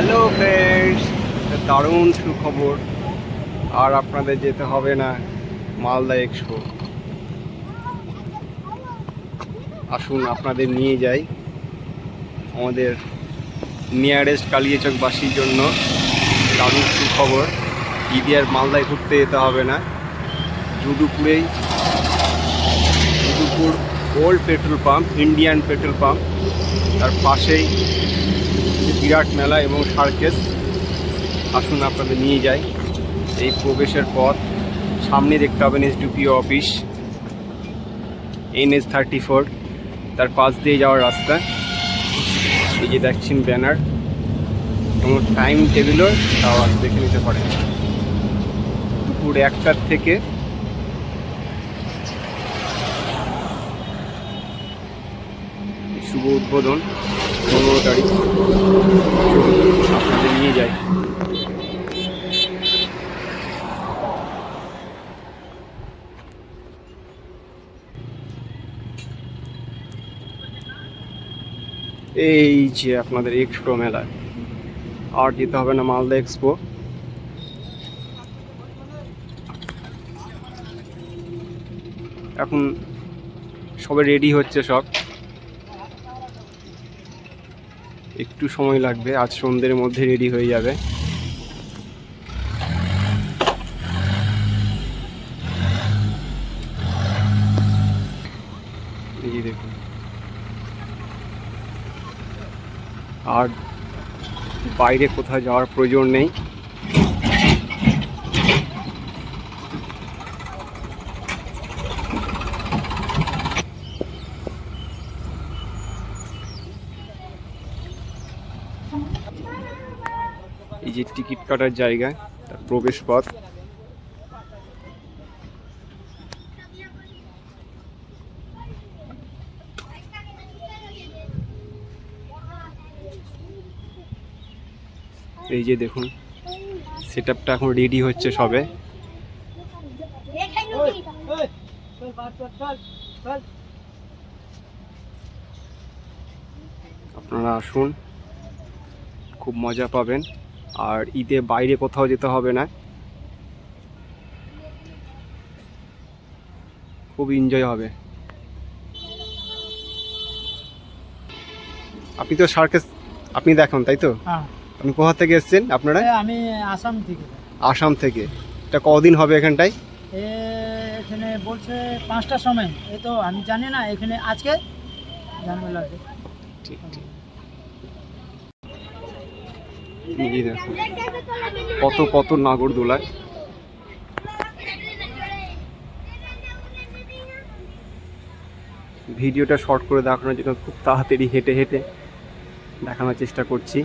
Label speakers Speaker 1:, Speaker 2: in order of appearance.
Speaker 1: Hello friends, দারুণ সুখবর। আর আপনাদের যেতে হবে না মালদা এক্সপো। আসুন আপনাদের নিয়ে যাই আমাদের নিয়ারেস্ট কালিয়াচকবাসীর জন্য দারুণ সুখবর। ঈদে আর মালদায় ঘুরতে যেতে হবে না, Jadupur old petrol pump, Indian petrol pump, তার পাশেই বিরাট মেলা এবং সার্কেস। আসুন আপনাদের নিয়ে যাই। এই প্রবেশের পথ সামনে দেখতে পাবেন এসডিপিও অফিস, NH-34, তার পাশ দিয়ে যাওয়ার রাস্তা। এই যে দেখছেন ব্যানার এবং টাইম টেবিলও তাও দেখে নিতে পারেন। দুপুর 1টার থেকে শুভ উদ্বোধন 15 তারিখ। আপনাদের নিয়ে যাই। এই যে আপনাদের এক্সপো মেলা, আর যেতে হবে না মালদা এক্সপো। এখন সবে রেডি হচ্ছে, সব একটু সময় লাগবে, আজ সন্ধ্যের মধ্যে রেডি হয়ে যাবে। এই যে দেখুন, আর বাইরে কোথাও যাওয়ার প্রয়োজন নেই। এই যে টিকিট কাটার জায়গা, তার প্রবেশ পথ। এই যে দেখুন, সেটআপটা এখন রেডি হচ্ছে সবে। আপনারা আসুন, খুব মজা পাবেন। আর ঈদে বাইরে কোথাও যেতে হবে না, খুব এনজয় হবে। আপনি তো সার্কাস আপনি দেখুন, তাই তো?
Speaker 2: হ্যাঁ,
Speaker 1: আপনি কোথা থেকে এসেছেন আপনারা?
Speaker 2: আমি আসাম থেকে।
Speaker 1: আসাম থেকে। এটা কদিন হবে এখানটায়?
Speaker 2: এখানে বলছে 5টার সময়। এই তো আমি জানি না, এখানে আজকে জানবে লাগে।
Speaker 1: ঠিক ঠিক। এই দেখুন কত কত নাগরদোলায়। ভিডিওটা শর্ট করে দেখানোর জন্য খুব তাড়াতাড়ি হেঁটে হেঁটে দেখানোর চেষ্টা করছি।